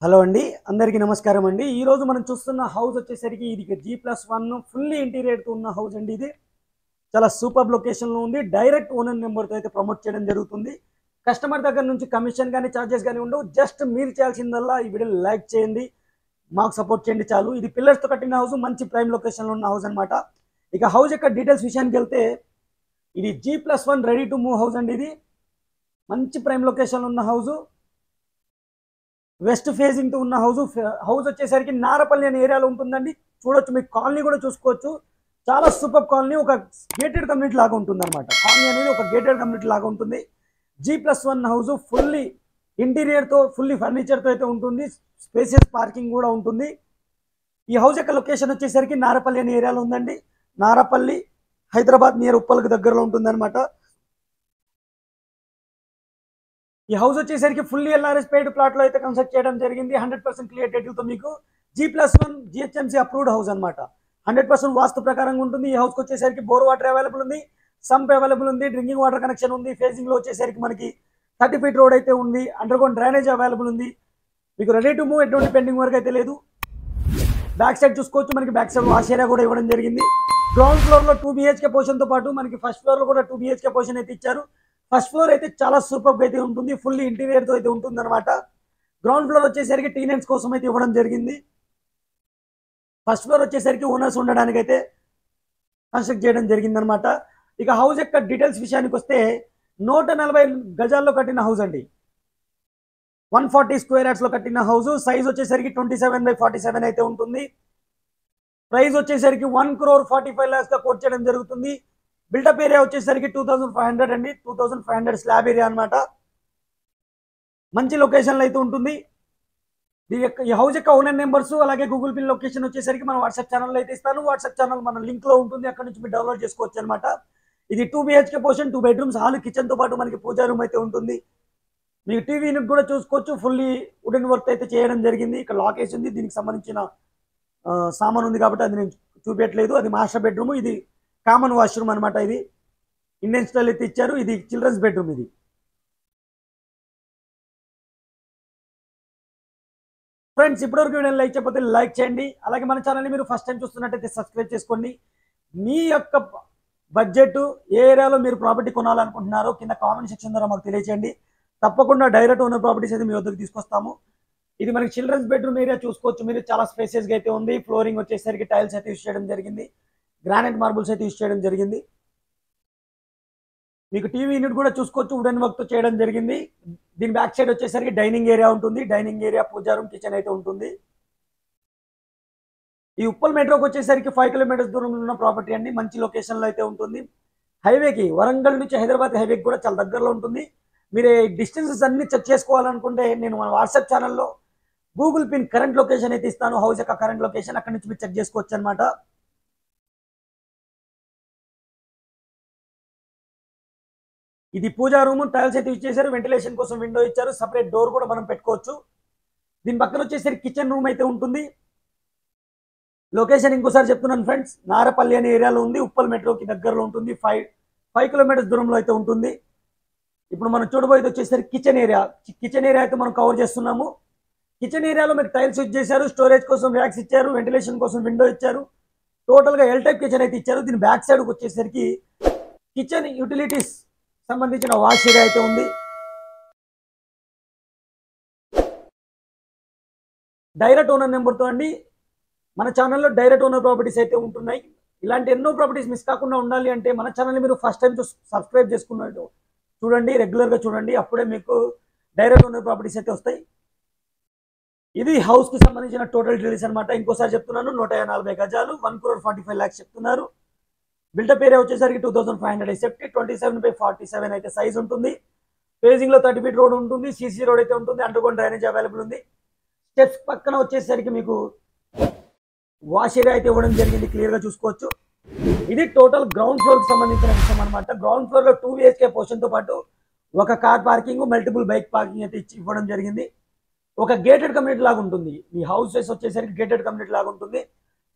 Hello అండి, అందరికీ నమస్కారం అండి. ఈరోజు మనం చూస్తున్న హౌస్ వచ్చేసరికి ఇది G+1 ఫుల్లీ ఇంటీరియర్తో ఉన్న హౌస్ అండి. ఇది చాలా సూపర్ లొకేషన్లో ఉంది. డైరెక్ట్ ఓనర్ నెంబర్తో అయితే ప్రమోట్ చేయడం జరుగుతుంది. కస్టమర్ దగ్గర నుంచి కమిషన్ కానీ ఛార్జెస్ కానీ ఉండవు. జస్ట్ మీరు చేయాల్సిందల్లా ఈ వీడియోని లైక్ చేయండి, మాకు సపోర్ట్ చేయండి చాలు. ఇది పిల్లర్స్తో కట్టిన హౌస్, మంచి ప్రైమ్ లొకేషన్లో ఉన్న హౌస్ అనమాట. ఇక హౌస్ యొక్క డీటెయిల్స్ విషయానికి వెళ్తే ఇది G+1 ready to move house అండి. ఇది మంచి ప్రైమ్ లొకేషన్లో ఉన్న హౌస్, వెస్ట్ ఫేజింగ్ తో ఉన్న హౌస్ వచ్చేసరికి నారపల్లి అనే ఏరియాలో ఉంటుందండి. చూడొచ్చు, మీకు కాలనీ కూడా చూసుకోవచ్చు. చాలా సూపర్ కాలనీ, ఒక గేటెడ్ కమ్యూనిటీ లాగా ఉంటుంది అనమాట. కాలనీ అనేది ఒక గేటెడ్ కమ్యూనిటీ లాగా ఉంటుంది. G+1 హౌస్ ఫుల్లీ ఇంటీరియర్తో, ఫుల్లీ ఫర్నిచర్తో అయితే ఉంటుంది. స్పేసియస్ పార్కింగ్ కూడా ఉంటుంది. ఈ హౌస్ యొక్క లొకేషన్ వచ్చేసరికి నారపల్లి అనే ఏరియాలో ఉందండి. నారపల్లి హైదరాబాద్ నియర్ ఉప్పల్కి దగ్గరలో ఉంటుంది అనమాట. ఈ హౌస్ వచ్చేసరికి ఫుల్లీ ఎల్ఆర్ఎస్ పెయిడ్ ప్లాట్ లో అయితే కన్స్ట్రక్ట్ చేయడం జరిగింది. 100% క్లియర్ టైటిల్ తో మీకు G+1 GHMC అప్రూవ్డ్ హౌస్ అనమాట. 100% వాస్తు ప్రకారంగా ఉంటుంది. ఈ హౌస్ వచ్చేసరికి బోర్ వాటర్ అవైలబుల్ ఉంది, సంప్ అవైలబుల్ ఉంది, డ్రింకింగ్ వాటర్ కనెక్షన్ ఉంది. ఫేసింగ్ లో వచ్చేసరికి మనకి 30 ఫీట్ రోడ్ అయితే ఉంది. అండర్ గ్రౌండ్ డ్రైనేజ్ అవైలబుల్ ఉంది. మీకు రెడీ టు మూవ్, ఎటువంటి పెండింగ్ వర్క్ అయితే లేదు. బ్యాక్ సైడ్ చూసుకోవచ్చు, మనకి బ్యాక్ సైడ్ వాష్ ఏరియా కూడా ఇవ్వడం జరిగింది. గ్రౌండ్ ఫ్లోర్ లో 2 BHK పోర్షన్ తో పాటు మనకి ఫస్ట్ ఫ్లోర్ లో కూడా 2 BHK పోర్షన్ అయితే ఇచ్చారు. ఫస్ట్ ఫ్లోర్ అయితే చాలా సూపర్ అయితే ఉంటుంది, ఫుల్లీ ఇంటీరియర్ తో అయితే ఉంటుంది అనమాట. గ్రౌండ్ ఫ్లోర్ వచ్చేసరికి టీనెంట్స్ కోసం అయితే ఇవ్వడం జరిగింది. ఫస్ట్ ఫ్లోర్ వచ్చేసరికి ఓనర్స్ ఉండడానికి అయితే కన్స్ట్రక్ట్ చేయడం జరిగింది అనమాట. ఇక హౌస్ యొక్క డీటెయిల్స్ విషయానికి వస్తే 140 గజాల్లో కట్టిన హౌస్ అండి. 140 స్క్వేర్ యార్డ్స్ లో కట్టిన హౌస్. సైజ్ వచ్చేసరికి 27/47 అయితే ఉంటుంది. ప్రైస్ వచ్చేసరికి 1,45,00,000 గా కోట్ చేయడం జరుగుతుంది. బిల్డప్ ఏరియా వచ్చేసరికి 2500 అండి. 2500 స్లాబ్ ఏరియా అనమాట. మంచి లొకేషన్లో అయితే ఉంటుంది. ఈ హౌస్ యొక్క ఓనర్ నెంబర్స్ అలాగే గూగుల్ పిన్ లొకేషన్ వచ్చేసరికి మన వాట్సాప్ ఛానల్లో అయితే ఇస్తాను. వాట్సాప్ ఛానల్ మన లింక్ లో ఉంటుంది, అక్కడ నుంచి మీరు డౌన్లోడ్ చేసుకోవచ్చు అనమాట. ఇది 2 BHK portion, 2 bedrooms, hall, kitchen తో పాటు మనకి పూజా రూమ్ అయితే ఉంటుంది. మీకు టీవీ యూనిట్ కూడా చూసుకోవచ్చు. ఫుల్లీ వుడెన్ వర్క్ అయితే చేయడం జరిగింది. ఇక్కడ లాక్ వేసి ఉంది, దీనికి సంబంధించిన సామాన్ ఉంది కాబట్టి అది నేను చూపించట్లేదు. అది మాస్టర్ బెడ్రూమ్, ఇది కామన్ వాష్రూమ్ అనమాట. ఇది ఇండియన్ స్టైల్ అయితే ఇచ్చారు. ఇది చిల్డ్రన్స్ బెడ్రూమ్. ఇది ఫ్రెండ్స్, ఇప్పటివరకు వీడియో లైక్ చేయకపోతే లైక్ చేయండి. అలాగే మన ఛానల్ని మీరు ఫస్ట్ టైం చూస్తున్నట్టయితే సబ్స్క్రైబ్ చేసుకోండి. మీ యొక్క బడ్జెట్ ఏ ఏరియాలో మీరు ప్రాపర్టీ కొనాలనుకుంటున్నారో కింద కామెంట్ సెక్షన్ ద్వారా మాకు తెలియజేయండి. తప్పకుండా డైరెక్ట్ ఓనర్ ప్రాపర్టీస్ అయితే మీ వద్దకు తీసుకొస్తాము. ఇది మనకి చిల్డ్రన్స్ బెడ్రూమ్ ఏరియా చూసుకోవచ్చు మీరు. చాలా స్పేసెస్గా అయితే ఉంది. ఫ్లోరింగ్ వచ్చేసరికి టైల్స్ అయితే యూస్ చేయడం జరిగింది. గ్రానైట్ మార్బుల్స్ అయితే యూస్ చేయడం జరిగింది. మీకు టీవీ యూనిట్ కూడా చూసుకోవచ్చు, వుడెన్ వర్క్ తో చేయడం జరిగింది. దీని బ్యాక్ సైడ్ వచ్చేసరికి డైనింగ్ ఏరియా ఉంటుంది. డైనింగ్ ఏరియా, పూజా రూమ్, కిచెన్ అయితే ఉంటుంది. ఈ ఉప్పల్ మెట్రోకి వచ్చేసరికి 5 కిలోమీటర్స్ దూరంలో ఉన్న ప్రాపర్టీ అండి. మంచి లొకేషన్లో అయితే ఉంటుంది. హైవేకి, వరంగల్ నుంచి హైదరాబాద్ హైవేకి కూడా చాలా దగ్గరలో ఉంటుంది. మీరు డిస్టెన్సెస్ అన్ని చెక్ చేసుకోవాలనుకుంటే నేను మన వాట్సాప్ ఛానల్లో గూగుల్ పిన్ కరెంట్ లొకేషన్ అయితే ఇస్తాను. హౌస్ యొక్క కరెంట్ లొకేషన్ అక్కడ నుంచి మీరు చెక్ చేసుకోవచ్చు అనమాట. ఇది పూజా రూమ్, టైల్స్ అయితే యూజ్ చేశారు. వెంటిలేషన్ కోసం విండో ఇచ్చారు. సపరేట్ డోర్ కూడా మనం పెట్టుకోవచ్చు. దీని పక్కన వచ్చేసరికి కిచెన్ రూమ్ అయితే ఉంటుంది. లొకేషన్ ఇంకోసారి చెప్తున్నాను ఫ్రెండ్స్, నారపల్లి అనే ఏరియాలో ఉంది. ఉప్పల్ మెట్రోకి దగ్గరలో ఉంటుంది. 5 కిలోమీటర్స్ దూరంలో అయితే ఉంటుంది. ఇప్పుడు మనం చూడబోయేది వచ్చేసరికి కిచెన్ ఏరియా. కిచెన్ ఏరియా అయితే మనం కవర్ చేస్తున్నాము. కిచెన్ ఏరియాలో మీరు టైల్స్ యూజ్ చేశారు. స్టోరేజ్ కోసం ర్యాక్స్ ఇచ్చారు. వెంటిలేషన్ కోసం విండో ఇచ్చారు. టోటల్గా ఎల్ టైప్ కిచెన్ అయితే ఇచ్చారు. దీని బ్యాక్ సైడ్కి వచ్చేసరికి కిచెన్ యూటిలిటీస్ సంబంధించిన వాష్ ఏరియా అయితే ఉంది. డైరెక్ట్ ఓనర్ నెంబర్తో అండి. మన ఛానల్లో డైరెక్ట్ ఓనర్ ప్రాపర్టీస్ అయితే ఉంటున్నాయి. ఇలాంటి ఎన్నో ప్రాపర్టీస్ మిస్ కాకుండా ఉండాలి అంటే మన ఛానల్ని మీరు ఫస్ట్ టైం సబ్స్క్రైబ్ చేసుకున్నట్టు చూడండి, రెగ్యులర్గా చూడండి. అప్పుడే మీకు డైరెక్ట్ ఓనర్ ప్రాపర్టీస్ అయితే వస్తాయి. ఇది హౌస్కి సంబంధించిన టోటల్ డీటెయిల్స్ అనమాట. ఇంకోసారి చెప్తున్నాను, 140 గజాలు, 1,45,00,000 చెప్తున్నారు. బిల్డప్ ఏరియా వచ్చేసరికి 2500 సెఫ్టీ, 27/47 అయితే సైజ్ ఉంటుంది. ఫేజింగ్ లో 30 ఫీట్ రోడ్ ఉంటుంది. సీసీ రోడ్ అయితే ఉంటుంది. అండర్ గ్రౌండ్ డ్రైనేజ్ అవైలబుల్ ఉంది. స్టెప్స్ పక్కన వచ్చేసరికి మీకు వాష్ ఏరియా అయితే ఇవ్వడం జరిగింది, క్లియర్ గా చూసుకోవచ్చు. ఇది టోటల్ గ్రౌండ్ ఫ్లోర్ కి సంబంధించిన విషయం అనమాట. గ్రౌండ్ ఫ్లోర్ లో 2 BHK పోర్షన్ తో పాటు ఒక car parking, multiple bike parking అయితే ఇవ్వడం జరిగింది. ఒక గేటెడ్ కమ్యూనిటీ లాగా ఉంటుంది. ఈ హౌసెస్ వచ్చేసరికి గేటెడ్ కమ్యూనిటీ లాగా ఉంటుంది.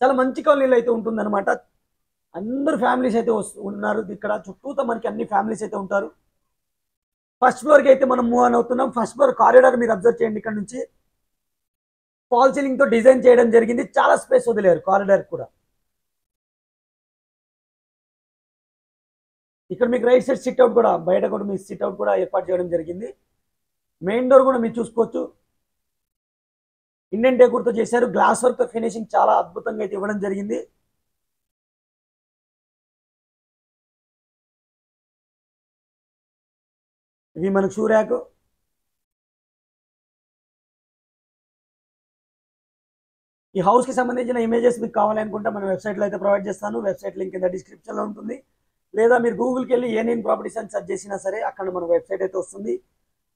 చాలా మంచి కాలనీలో అయితే ఉంటుంది అనమాట. అందరు ఫ్యామిలీస్ అయితే ఉన్నారు ఇక్కడ. చుట్టూతో మనకి అన్ని ఫ్యామిలీస్ అయితే ఉంటారు. ఫస్ట్ ఫ్లోర్కి అయితే మనం మూవ్ ఆన్ అవుతున్నాం. ఫస్ట్ ఫ్లోర్ కారిడార్ మీరు అబ్జర్వ్ చేయండి. ఇక్కడ నుంచి ఫాల్ సీలింగ్ తో డిజైన్ చేయడం జరిగింది. చాలా స్పేస్ వదిలేరు కారిడార్ కూడా. ఇక్కడ మీకు రైట్ సైడ్ సిట్ అవుట్ కూడా, బయట కూడా మీ సిట్ అవుట్ కూడా ఏర్పాటు చేయడం జరిగింది. మెయిన్ డోర్ కూడా మీరు చూసుకోవచ్చు, ఇండియన్ డెకోర్ తో చేశారు. గ్లాస్ వర్క్ తో ఫినిషింగ్ చాలా అద్భుతంగా అయితే ఇవ్వడం జరిగింది. ఇది మనకు షూ ర్యాక్. ఈ హౌస్ కి సంబంధించిన ఇమేజెస్ మీకు కావాలనుకుంటే మన వెబ్సైట్లో అయితే ప్రొవైడ్ చేస్తాను. వెబ్సైట్ లింక్ కింద డిస్క్రిప్షన్లో ఉంటుంది. లేదా మీరు గూగుల్కి వెళ్ళి ఏనేన్ ప్రాపర్టీస్ అని సెర్చ్ చేసినా సరే అక్కడ మన వెబ్సైట్ అయితే వస్తుంది.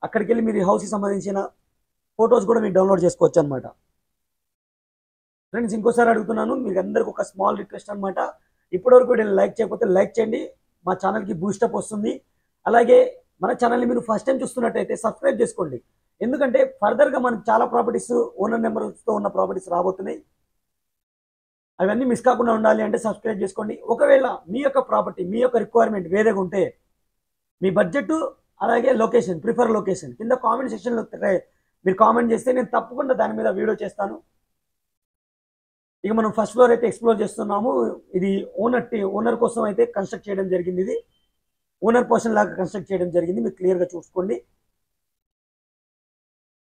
అక్కడికి వెళ్ళి మీరు ఈ హౌస్కి సంబంధించిన ఫొటోస్ కూడా మీరు డౌన్లోడ్ చేసుకోవచ్చు అనమాట. ఫ్రెండ్స్, ఇంకోసారి అడుగుతున్నాను, మీకు అందరికి ఒక స్మాల్ రిక్వెస్ట్ అనమాట. ఇప్పటివరకు వీడియోని లైక్ చేయకపోతే లైక్ చేయండి, మా ఛానల్కి బూస్టప్ వస్తుంది. అలాగే మన ఛానల్ని మీరు ఫస్ట్ టైం చూస్తున్నట్టయితే సబ్స్క్రైబ్ చేసుకోండి. ఎందుకంటే ఫర్దర్గా మనకు చాలా ప్రాపర్టీస్ ఓనర్ నెంబర్తో ఉన్న ప్రాపర్టీస్ రాబోతున్నాయి. అవన్నీ మిస్ కాకుండా ఉండాలి అంటే సబ్స్క్రైబ్ చేసుకోండి. ఒకవేళ మీ యొక్క ప్రాపర్టీ, మీ యొక్క రిక్వైర్మెంట్ వేరేగా ఉంటే మీ బడ్జెట్ అలాగే లొకేషన్, ప్రిఫర్ లొకేషన్ కింద కామెంట్ సెక్షన్లో మీరు కామెంట్ చేస్తే నేను తప్పకుండా దాని మీద వీడియో చేస్తాను. ఇక మనం ఫస్ట్ ఫ్లోర్ అయితే ఎక్స్ప్లోర్ చేస్తున్నాము. ఇది ఓనర్ కోసం అయితే కన్స్ట్రక్ట్ చేయడం జరిగింది. ఇది ఓనర్ పోర్షన్ లాగా కన్స్ట్రక్ట్ చేయడం జరిగింది. మీరు క్లియర్గా చూసుకోండి.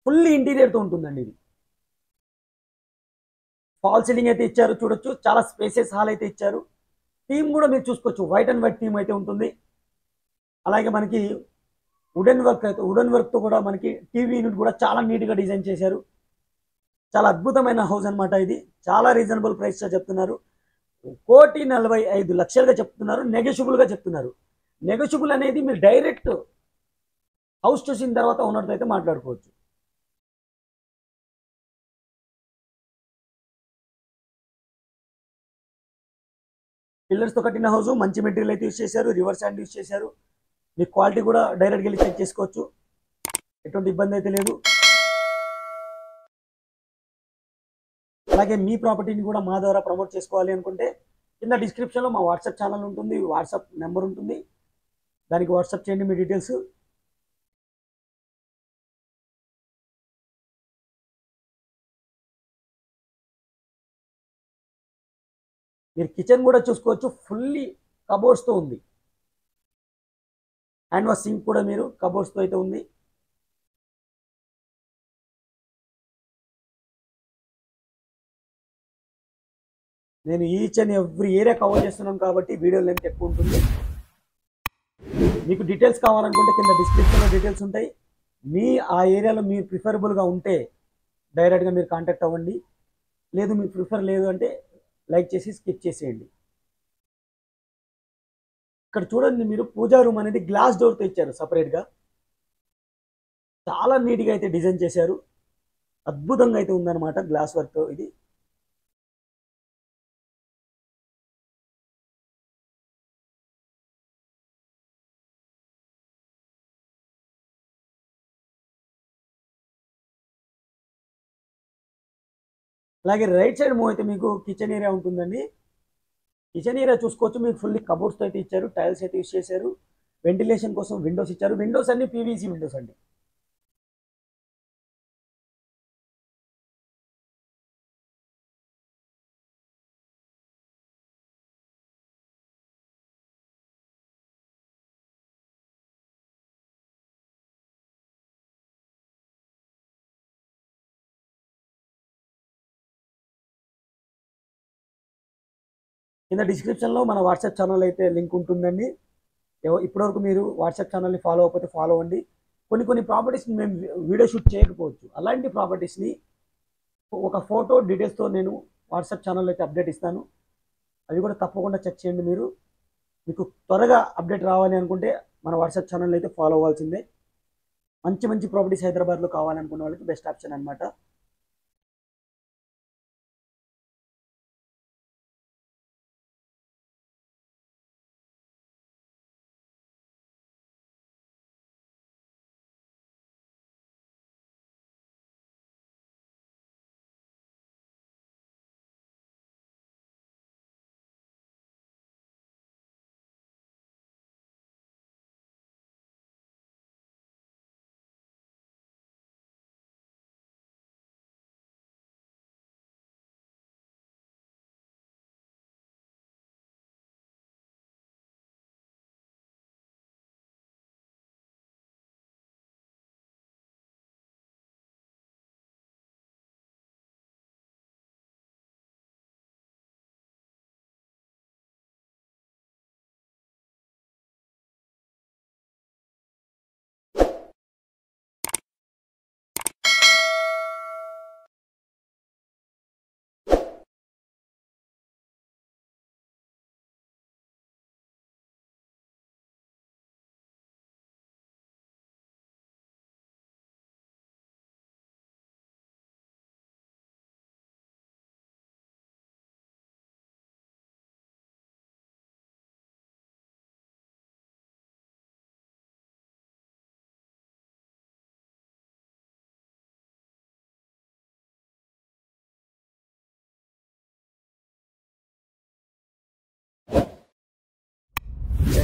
ఫుల్లీ ఇంటీరియర్తో ఉంటుందండి. ఇది ఫాల్ సీలింగ్ అయితే ఇచ్చారు, చూడొచ్చు. చాలా స్పేసెస్ హాల్ అయితే ఇచ్చారు. థీమ్ కూడా మీరు చూసుకోవచ్చు, వైట్ అండ్ వైట్ థీమ్ అయితే ఉంటుంది. అలాగే మనకి వుడెన్ వర్క్తో కూడా మనకి టీవీ యూనిట్ కూడా చాలా నీట్గా డిజైన్ చేశారు. చాలా అద్భుతమైన హౌస్ అనమాట. ఇది చాలా రీజనబుల్ ప్రైస్లో చెప్తున్నారు. 1,45,00,000గా చెప్తున్నారు. నెగోషియబుల్గా చెప్తున్నారు. నెగోషియబుల్ అనేది మీరు డైరెక్ట్ హౌస్ చూసిన తర్వాత ఓనర్తో అయితే మాట్లాడుకోవచ్చు. పిల్లర్స్తో కట్టిన హౌస్, మంచి మెటీరియల్ అయితే యూస్ చేశారు. రివర్స్ హ్యాండ్ యూస్ చేశారు. మీ క్వాలిటీ కూడా డైరెక్ట్గా వెళ్ళి చెక్ చేసుకోవచ్చు. ఎటువంటి ఇబ్బంది అయితే లేదు. అలాగే మీ ప్రాపర్టీని కూడా మా ద్వారా ప్రమోట్ చేసుకోవాలి అనుకుంటే కింద డిస్క్రిప్షన్లో మా వాట్సాప్ ఛానల్ ఉంటుంది, వాట్సాప్ నెంబర్ ఉంటుంది. దానికి వాట్సాప్ చేయండి మీ డీటెయిల్స్. మీరు కిచెన్ కూడా చూసుకోవచ్చు, ఫుల్లీ కబోర్డ్స్తో ఉంది. హ్యాండ్ వాష్ సింక్ కూడా మీరు కబోర్డ్స్తో అయితే ఉంది. నేను each and every area cover చేస్తున్నాను కాబట్టి వీడియో లెంత్ ఎక్కువ ఉంటుంది. మీకు డీటెయిల్స్ కావాలనుకుంటే కింద డిస్క్రిప్షన్లో డీటెయిల్స్ ఉంటాయి. మీ ఆ ఏరియాలో మీరు ప్రిఫరబుల్గా ఉంటే డైరెక్ట్గా మీరు కాంటాక్ట్ అవ్వండి. లేదు మీకు ప్రిఫర్ లేదు అంటే లైక్ చేసి స్కిప్ చేసేయండి. ఇక్కడ చూడండి, మీరు పూజా రూమ్ అనేది గ్లాస్ డోర్తో ఇచ్చారు సపరేట్గా. చాలా నీట్గా అయితే డిజైన్ చేశారు. అద్భుతంగా అయితే ఉందన్నమాట గ్లాస్ వర్క్తో. ఇది అలాగే రైట్ సైడ్ మూవ్ అయితే మీకు కిచెన్ ఏరియా ఉంటుందండి. కిచెన్ ఏరియా చూసుకోవచ్చు. మీకు ఫుల్లీ కబోర్డ్స్తో అయితే ఇచ్చారు. టైల్స్ అయితే యూస్ చేశారు. వెంటిలేషన్ కోసం విండోస్ ఇచ్చారు. విండోస్ అన్ని పీవీసీ విండోస్ అండి. కింద డిస్క్రిప్షన్లో మన వాట్సాప్ ఛానల్ అయితే లింక్ ఉంటుందండి. ఇప్పటివరకు మీరు వాట్సాప్ ఛానల్ని ఫాలో అవ్వకపోతే ఫాలో అవ్వండి. కొన్ని ప్రాపర్టీస్ని మేము వీడియో షూట్ చేయకపోవచ్చు. అలాంటి ప్రాపర్టీస్ని ఒక ఫోటో డీటెయిల్స్తో నేను వాట్సాప్ ఛానల్లో అయితే అప్డేట్ ఇస్తాను. అవి కూడా తప్పకుండా చెక్ చేయండి. మీకు త్వరగా అప్డేట్ రావాలి అనుకుంటే మన వాట్సాప్ ఛానల్ అయితే ఫాలో అవ్వాల్సిందే. మంచి మంచి ప్రాపర్టీస్ హైదరాబాద్లో కావాలనుకున్న వాళ్ళకి బెస్ట్ ఆప్షన్ అనమాట.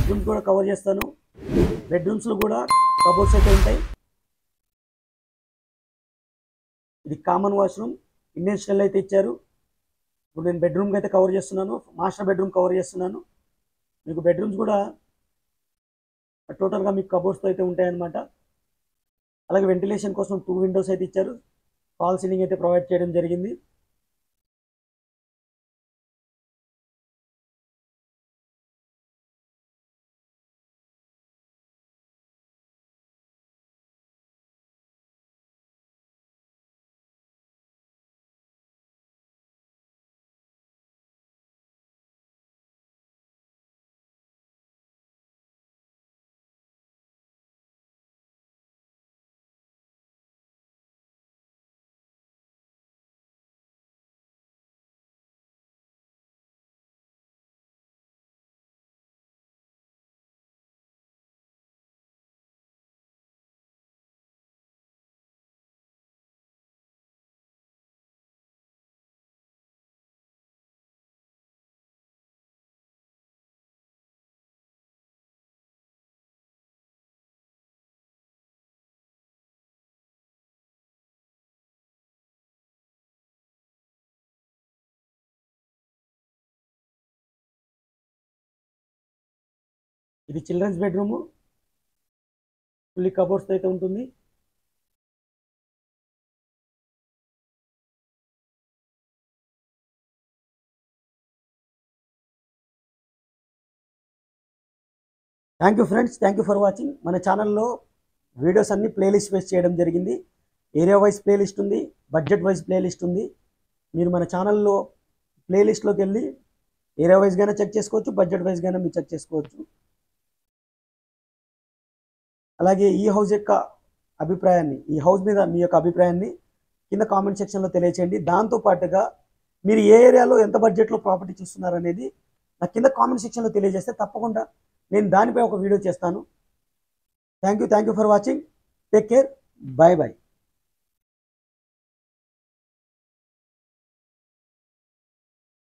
బెడ్రూమ్స్ కూడా కవర్ చేస్తాను. బెడ్రూమ్స్లో కూడా కబోర్డ్స్ అయితే ఉంటాయి. ఇది కామన్ వాష్రూమ్, ఇండియన్ స్టైల్ అయితే ఇచ్చారు. ఇప్పుడు నేను బెడ్రూమ్కి అయితే కవర్ చేస్తున్నాను, మాస్టర్ బెడ్రూమ్ కవర్ చేస్తున్నాను. మీకు బెడ్రూమ్స్ కూడా టోటల్గా మీకు కబోర్డ్స్తో అయితే ఉంటాయన్నమాట. అలాగే వెంటిలేషన్ కోసం 2 విండోస్ అయితే ఇచ్చారు. ఫాల్ సీలింగ్ అయితే ప్రొవైడ్ చేయడం జరిగింది. ఇది చిల్డ్రన్స్ బెడ్రూము, ఫుల్లీ కబోర్డ్స్ అయితే ఉంటుంది. Thank you friends, thank you for watching. మన ఛానల్లో వీడియోస్ అన్ని ప్లేలిస్ట్ వేస్ట్ చేయడం జరిగింది. ఏరియా వైజ్ ప్లేలిస్ట్ ఉంది, బడ్జెట్ వైజ్ ప్లేలిస్ట్ ఉంది. మీరు మన ఛానల్లో ప్లేలిస్ట్లోకి వెళ్ళి ఏరియా వైజ్గానే చెక్ చేసుకోవచ్చు, బడ్జెట్ వైజ్గానే మీరు చెక్ చేసుకోవచ్చు. అలాగే ఈ హౌస్ యొక్క అభిప్రాయాన్ని, ఈ హౌస్ మీద మీ యొక్క అభిప్రాయాన్ని కింద కామెంట్ సెక్షన్లో తెలియచేయండి. దాంతోపాటుగా మీరు ఏ ఏరియాలో ఎంత బడ్జెట్లో ప్రాపర్టీ చూస్తున్నారనేది నాకు కింద కామెంట్ సెక్షన్లో తెలియజేస్తే తప్పకుండా నేను దానిపై ఒక వీడియో చేస్తాను. Thank you for watching. Take care. Bye bye.